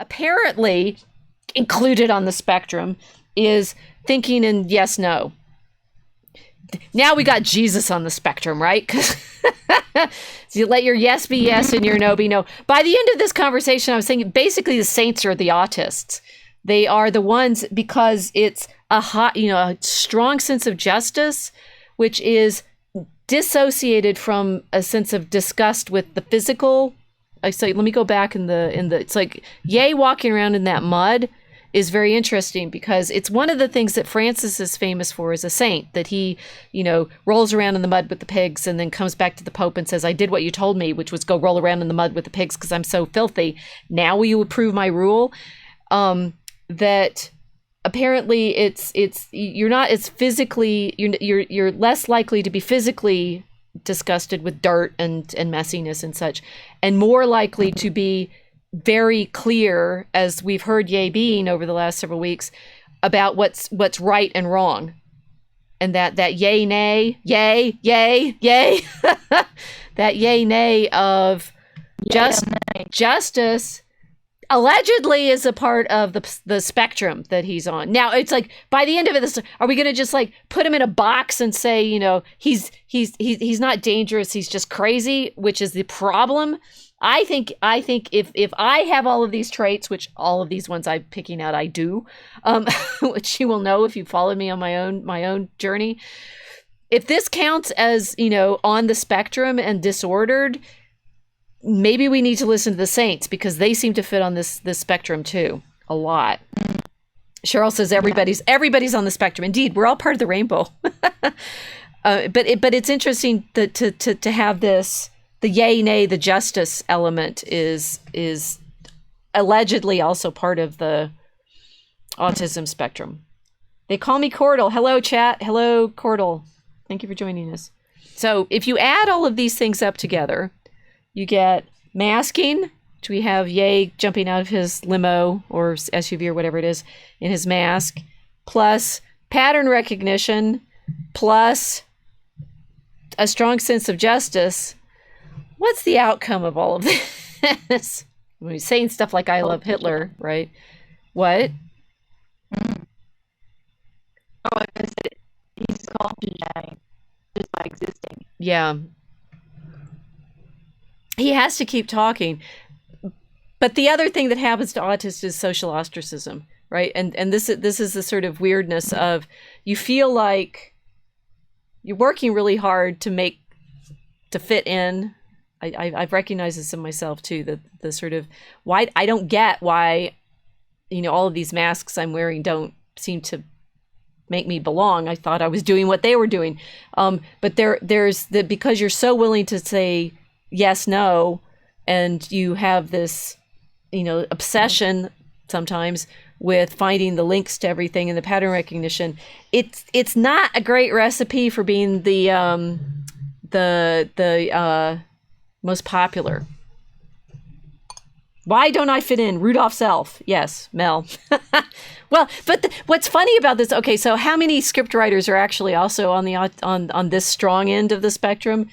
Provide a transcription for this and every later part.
apparently included on the spectrum is thinking in yes, no. Now we got Jesus on the spectrum, right? Because so you let your yes be yes and your no be no. By the end of this conversation, I was thinking basically the saints are the autists. They are the ones because it's a strong sense of justice, which is dissociated from a sense of disgust with the physical. So let me go back in the it's like Ye walking around in that mud is very interesting because it's one of the things that Francis is famous for as a saint, that he, rolls around in the mud with the pigs and then comes back to the Pope and says, I did what you told me, which was go roll around in the mud with the pigs because I'm so filthy. Now will you approve my rule? That apparently you're less likely to be physically disgusted with dirt and messiness and such, and more likely to be very clear, as we've heard Ye being over the last several weeks, about what's right and wrong. And that yay, nay, yay, that yay, nay of justice allegedly is a part of the spectrum that he's on. Now, it's like, by the end of it, are we going to just like put him in a box and say, he's not dangerous, he's just crazy, which is the problem? I think if I have all of these traits, which all of these ones I'm picking out I do, which you will know if you followed me on my own journey. If this counts as, on the spectrum and disordered, maybe we need to listen to the saints because they seem to fit on this spectrum too, a lot. Cheryl says everybody's on the spectrum. Indeed, we're all part of the rainbow. But it's interesting to have this. The yay, nay, the justice element is allegedly also part of the autism spectrum. They call me Cordal. Hello, chat. Hello, Cordal. Thank you for joining us. So if you add all of these things up together, you get masking, which we have Ye jumping out of his limo or SUV or whatever it is in his mask, plus pattern recognition, plus a strong sense of justice. What's the outcome of all of this? When he's saying stuff like "I love Hitler," right? What? Oh, I guess he's culpable just by existing. Yeah. He has to keep talking. But the other thing that happens to autists is social ostracism, right? And this is the sort of weirdness of you feel like you're working really hard to fit in. I've recognized this in myself too, that the sort of why I don't get why, all of these masks I'm wearing don't seem to make me belong. I thought I was doing what they were doing. But there's the, because you're so willing to say yes, no, and you have this, obsession sometimes with finding the links to everything and the pattern recognition. It's not a great recipe for being the most popular. Why don't I fit in? Rudolph's elf. Yes, Mel. Well, but what's funny about this? Okay, so how many script writers are actually also on the on this strong end of the spectrum?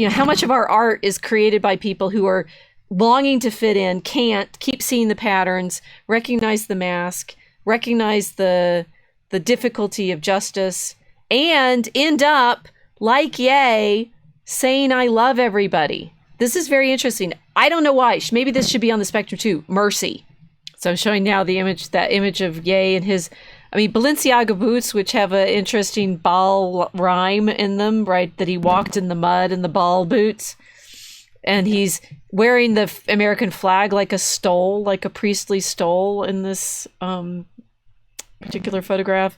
How much of our art is created by people who are longing to fit in, can't, keep seeing the patterns, recognize the mask, recognize the difficulty of justice, and end up like Ye saying I love everybody. This is very interesting. I don't know why. Maybe this should be on the spectrum too. Mercy. So I'm showing now that image of Ye and his, Balenciaga boots, which have an interesting ball rhyme in them, right? That he walked in the mud in the ball boots. And he's wearing the American flag like a stole, like a priestly stole in this particular photograph.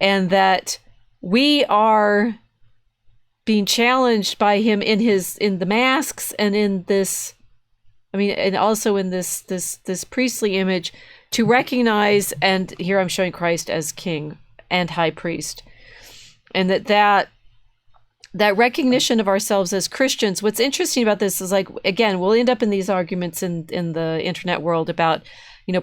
And that we are being challenged by him in the masks and in this, and also in this priestly image, to recognize, and here I'm showing Christ as king and high priest, and that recognition of ourselves as Christians. What's interesting about this is, like, again, we'll end up in these arguments in the internet world about,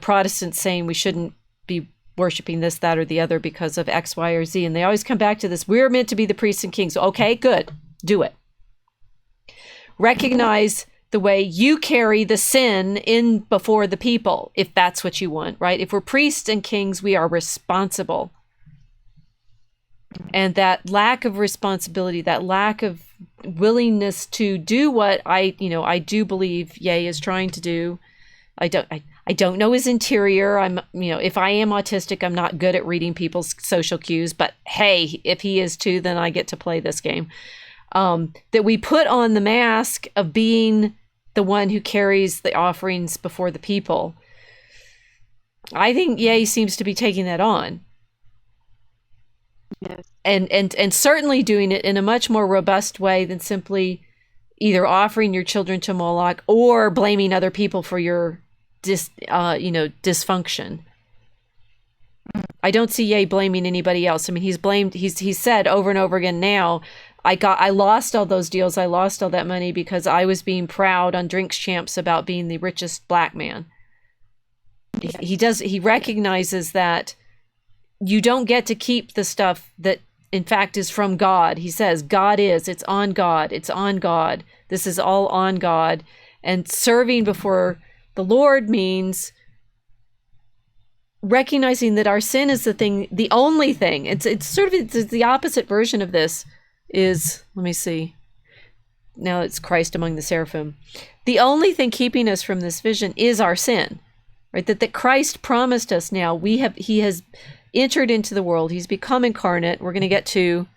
Protestants saying we shouldn't be worshiping this, that, or the other because of X, Y, or Z. And they always come back to this. We're meant to be the priests and kings. Okay, good. Do it. Recognize the way you carry the sin in before the people, if that's what you want, right? If we're priests and kings, we are responsible. And that lack of responsibility, that lack of willingness to do what I do believe Ye is trying to do. I don't know his interior. If I am autistic, I'm not good at reading people's social cues, but hey, if he is too, then I get to play this game. That we put on the mask of being the one who carries the offerings before the people. I think Ye seems to be taking that on. Yes. And certainly doing it in a much more robust way than simply either offering your children to Moloch or blaming other people for your dysfunction. I don't see Ye blaming anybody else. I mean, he's said over and over again now, I lost all those deals, I lost all that money because I was being proud on Drinks Champs about being the richest black man. Yes. He recognizes that you don't get to keep the stuff that in fact is from God. He says, it's on God. It's on God. This is all on God. And serving before the Lord means recognizing that our sin is the only thing. It's the opposite version of this is, let me see. Now it's Christ among the seraphim. The only thing keeping us from this vision is our sin, right? That Christ promised us now. He has entered into the world. He's become incarnate. We're going to get to,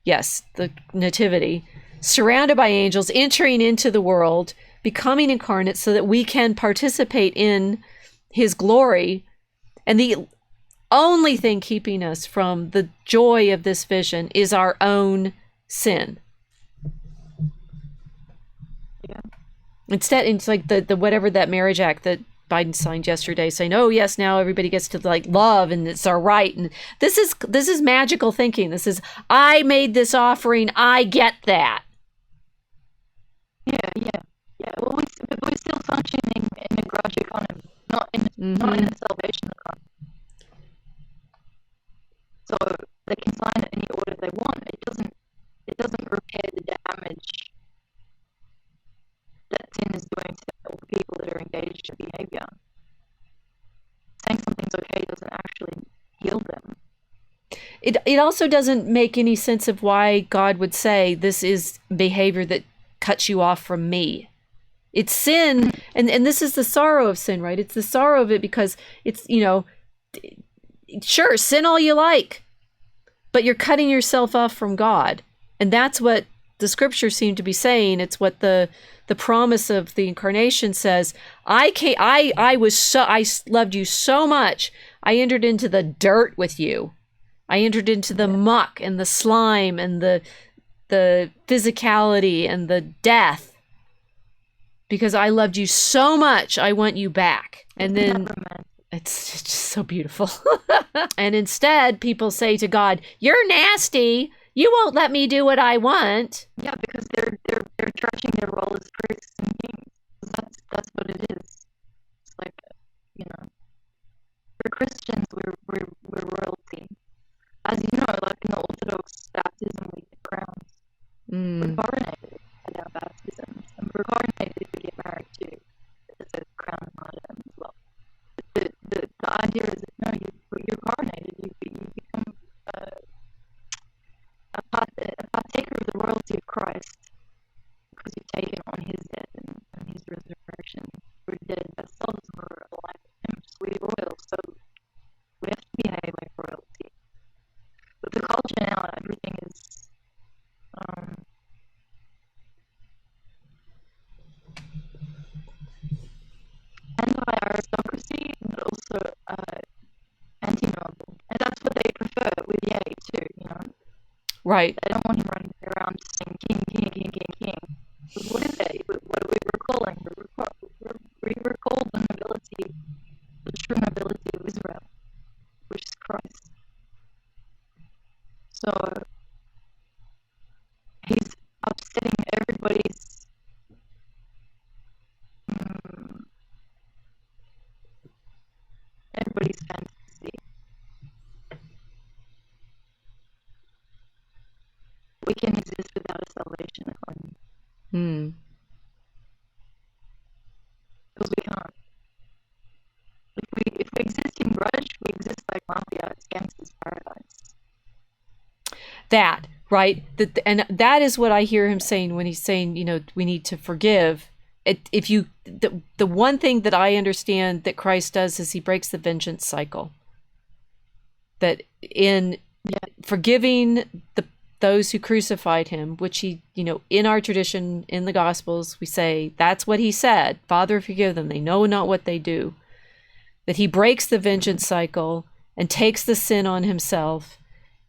yes, the nativity, surrounded by angels, entering into the world, becoming incarnate so that we can participate in his glory. And the only thing keeping us from the joy of this vision is our own sin. Yeah. Instead, it's like the whatever that marriage act that Biden signed yesterday, saying, "Oh yes, now everybody gets to like love, and it's our right." And this is magical thinking. This is, I made this offering, I get that. Yeah. Well, we're still functioning in a grudge economy, not in a salvation economy. So they can sign it any order they want. It doesn't repair the damage that sin is doing to all the people that are engaged in behaviour. Saying something's okay doesn't actually heal them. It also doesn't make any sense of why God would say this is behavior that cuts you off from me. It's sin, and this is the sorrow of sin, right? It's the sorrow of it because it's, sure, sin all you like, but you're cutting yourself off from God. And that's what the scriptures seem to be saying. It's what the promise of the incarnation says. I loved you so much. I entered into the dirt with you. I entered into the muck and the slime and the physicality and the death because I loved you so much. I want you back. And then it's just so beautiful. And instead, people say to God, "You're nasty. You won't let me do what I want." Yeah, because they're trashing their role as priests and kings. That's what it is. It's like, we're Christians. We're royalty. As you know, like in the Orthodox baptism, we get crowns. We're coronated at our baptisms, and we're coronated if we get married too. It's a crown of martyrdom as well. But the idea is that no, you're coronated. You become a partaker of the royalty of Christ because you've taken on his death and his resurrection. We're dead ourselves and we're alive with him, so we're royal. So we have to behave like royalty. But the culture now, everything is anti-aristocracy, but also anti-noble. And that's what they prefer with Ye too, Right. They don't want him running around saying king, king, king, king, king. But what is it? What are we recalling? We recall the nobility, the true nobility of Israel, which is Christ. So he's upsetting everybody's fantasy. We can exist without a salvation economy. grudge, we exist like mafia. It's gangsters' paradise. That, right? And that is what I hear him saying when he's saying, you know, we need to forgive. The one thing that I understand that Christ does is he breaks the vengeance cycle. That in forgiving those who crucified him, which he, you know, in our tradition, in the Gospels, we say that's what he said. Father, forgive them. They know not what they do. That he breaks the vengeance cycle and takes the sin on himself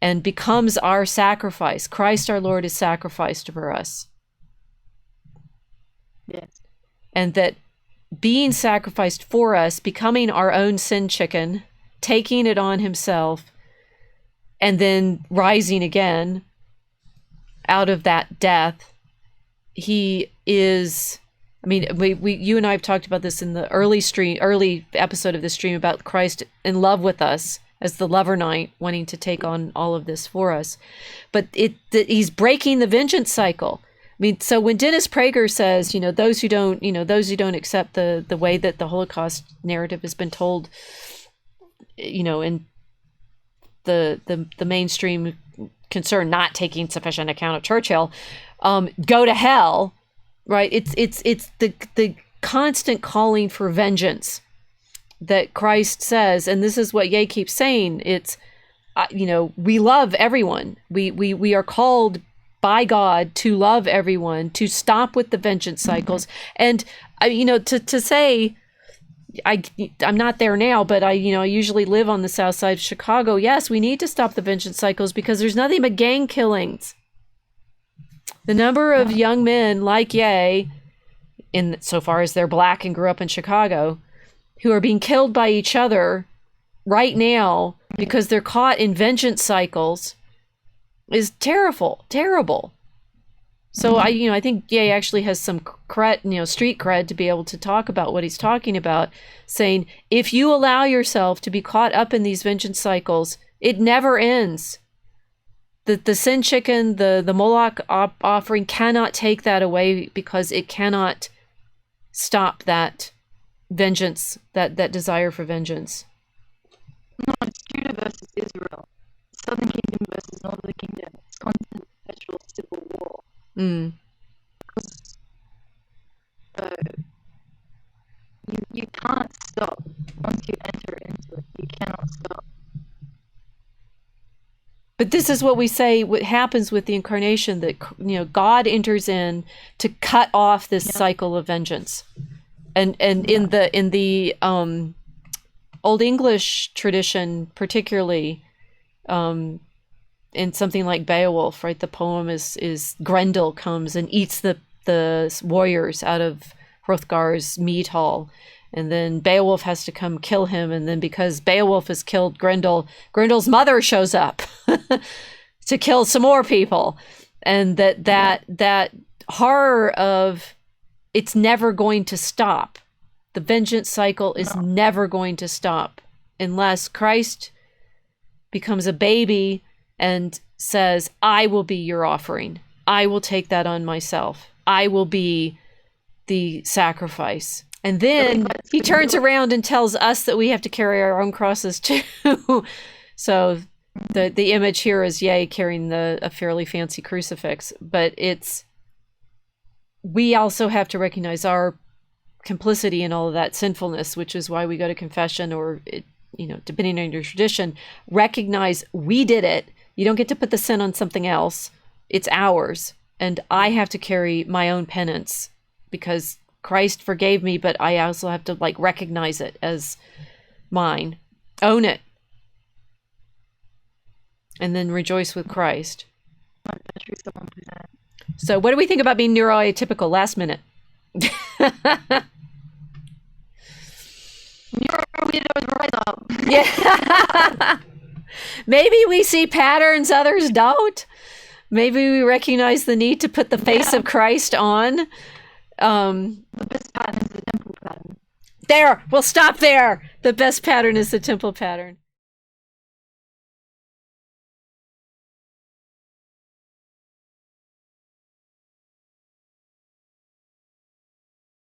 and becomes our sacrifice. Christ our Lord is sacrificed for us. Yes. And that being sacrificed for us, becoming our own sin chicken, taking it on himself, and then rising again out of that death, he is, I mean, you and I have talked about this in the early episode of this stream about Christ in love with us as the lover knight, wanting to take on all of this for us. But he's breaking the vengeance cycle. I mean, so when Dennis Prager says, you know, those who don't accept the way that the Holocaust narrative has been told, you know, in the mainstream concern, not taking sufficient account of Churchill, go to hell, right? It's the constant calling for vengeance that Christ says, and this is what Ye keeps saying. It's, you know, we love everyone. We are called by God to love everyone, to stop with the vengeance cycles. And you know, to say, I'm not there now, but I usually live on the south side of Chicago. Yes, we need to stop the vengeance cycles because there's nothing but gang killings. The number of young men like Ye, in so far as they're black and grew up in Chicago, who are being killed by each other right now because they're caught in vengeance cycles is terrible. So I think Ye actually has some cred, street cred to be able to talk about what he's talking about, saying if you allow yourself to be caught up in these vengeance cycles, it never ends. The sin chicken, the Moloch offering cannot take that away because it cannot stop that vengeance, that desire for vengeance. No, it's Judah versus Israel. Southern Kingdom versus Northern Kingdom. It's constant perpetual civil war. You can't stop. Once you enter into it, you cannot stop. But this is what we say, what happens with the incarnation, that God enters in to cut off this cycle of vengeance. And in the Old English tradition, particularly, in something like Beowulf, right? The poem is Grendel comes and eats the warriors out of Hrothgar's mead hall, and then Beowulf has to come kill him, and then because Beowulf has killed Grendel, Grendel's mother shows up to kill some more people, and that horror of it's never going to stop. The vengeance cycle is never going to stop unless Christ becomes a baby and says, I will be your offering. I will take that on myself. I will be the sacrifice. And then he turns around and tells us that we have to carry our own crosses too. So the image here is Ye carrying a fairly fancy crucifix, but we also have to recognize our complicity in all of that sinfulness, which is why we go to confession, or depending on your tradition, recognize we did it. You don't get to put the sin on something else. It's ours. And I have to carry my own penance because Christ forgave me, but I also have to recognize it as mine, own it, and then rejoice with Christ. So what do we think about being neuroatypical? Last minute. Weirdos rise up. Yeah. Maybe we see patterns others don't. Maybe we recognize the need to put the face of Christ on. The best pattern is the temple pattern. There, we'll stop there. The best pattern is the temple pattern.